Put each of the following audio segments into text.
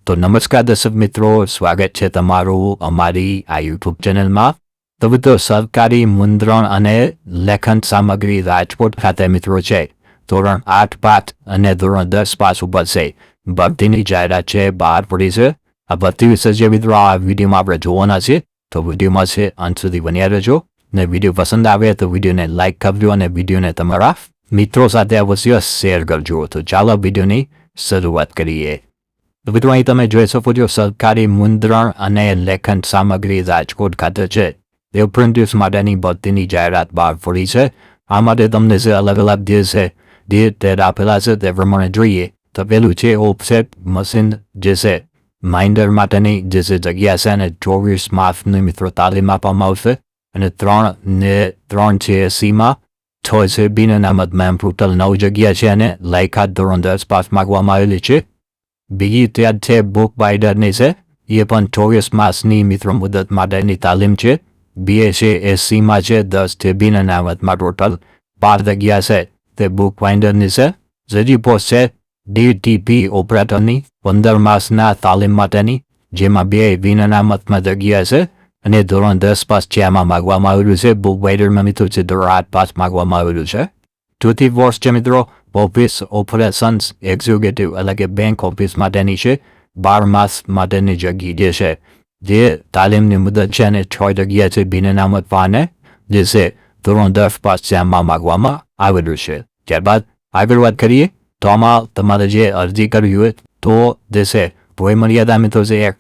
તો નમસ્કાર દર્શક મિત્રો, સ્વાગત છે તમારું અમારી આ યુટ્યુબ ચેનલમાં. તો મિત્રો, સરકારી મુદ્રણ અને લેખન સામગ્રી રાજકોટ ખાતે મિત્રો છે ધોરણ 8 પાસ અને ધોરણ 10 પાસ ઉપર છે ભરતીની જાહેરાત છે બહાર પડી છે. આ ભરતી વિશે જે મિત્રો આ વિડીયોમાં આપણે જોવાના છે, તો વિડીયોમાં છે અંત સુધી બન્યા રહેજો. ને વિડીયો પસંદ આવે તો વિડીયોને લાઇક કરજો અને વિડીયોને તમારા મિત્રો સાથે અવશ્ય શેર કરજો. તો ચાલો વિડીયોની શરૂઆત કરીએ. તો મિત્રો, અહીં તમે જોઈ શકો છો સરકારી મુદ્રણ અને લેખન સામગ્રી રાજકોટ ખાતે છે તે એપ્રેન્ટિસ માટેની ભરતીની જાહેરાત બહાર પડી છે. આ માટે તમને જે અલગ અલગ જે છે તે આપેલા છે તે પ્રમાણે જોઈએ તો પેલું છે ઓફસેટ મશીન જે છે માઇન્ડર માટેની જે છે જગ્યા છે અને 24 માસની મિત્રો તાલીમ આપવામાં આવશે. અને 3 છે સીમાં, 6 છે બિન અનામતમાં, એમ ટોટલ 9 જગ્યા છે અને લાયકાત ધોરણ 10 પાસ માંગવામાં આવેલી છે. બીજી ત્યાર છે બુક બાઇડરની છે, એ પણ 24 માસની મિત્રો મુદત માટેની તાલીમ છે. BA છે SCમાં છે, 10 છે બિન અનામતમાં, ટોટલ 12 જગ્યા છે તે બુક બાઇન્ડરની છે. ત્રીજી પોસ્ટ છે DTP ઓપરેટરની 15 માસના તાલીમ માટેની, જેમાં 2 બિન અનામતમાં જગ્યા છે અને ધોરણ 10 પાસ છે આમાં માગવામાં આવેલું છે. બુક બાઇડરમાં મિત્રો છે ધોરણ 8 પાસ માગવામાં આવેલું છે. ચોથી પોસ્ટ છે મિત્રો ઓફિસ ઓપરેશન્સ એક્ઝિક્યુટિવ એટલે કે બેંક ઓફિસ માટેની છે. 12 માસ માટેની જગ્યા જે છે જે તાલીમની મુદત છે અને 6 જગ્યા છે બિન અનામત પાને જે છે ધોરણ 10 પાસ છે આમાં માગવામાં આવેલું છે. ત્યારબાદ આગળ વાત કરીએ તો આમાં તમારે જે અરજી કરવી હોય તો જે છે વય મર્યાદા મિત્રો છે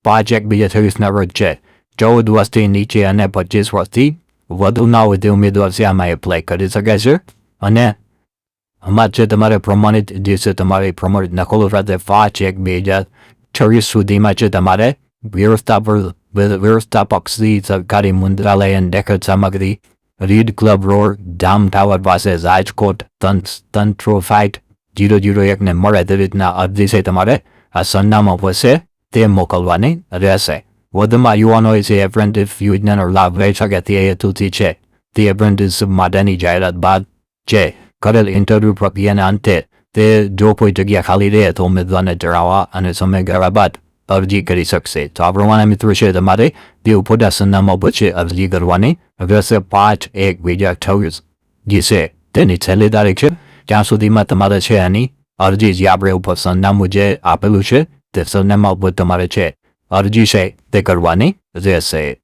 5/1/2023 રોજ છે 14 વર્ષથી નીચે અને 25 વર્ષથી વધુના હોય તે ઉમેદવાર છે આમાં એપ્લાય કરી શકે છે. અને આમાં છે તમારે પ્રમાણિત જે છે તમારી પ્રમાણિત નકલો સાથે 5/1/2026 સુધીમાં છે તમારે વ્યવસ્થાપક શ્રી સરકારી મુદ્રાલય અને લેખન સામગ્રી રીડ ક્લબ રોડ ડામ ટાવર પાસે રાજકોટ 335-001 ને મળે તે રીતના અરજી છે તમારે આ સરનામા પર છે તે મોકલવાની રહેશે. વધુમાં યુવાનોએ છે એપ્રેન્ટિસ યોજનાનો લાભ લઈ શકે તે હેતુથી છે તે એપ્રેન્ટિસ માટેની જાહેરાત બાદ છે કરેલ ઇન્ટરવ્યૂ પ્રક્રિયાના અંતે તે જો કોઈ જગ્યા ખાલી રહે તો ઉમેદવારને જણાવવા અને સમયગાળા બાદ અરજી કરી શકશે. તો આ પ્રમાણે મિત્રો છે તમારે તે ઉપરના સરનામા પર છે અરજી કરવાની રહેશે. 5/1/2028 જે છે તેની છેલ્લી તારીખ છે. ત્યાં સુધીમાં તમારે છે આની અરજી જે આપણે ઉપર સરનામું જે આપેલું છે તે સરનામા ઉપર તમારે છે અરજી છે તે કરવાની રહેશે.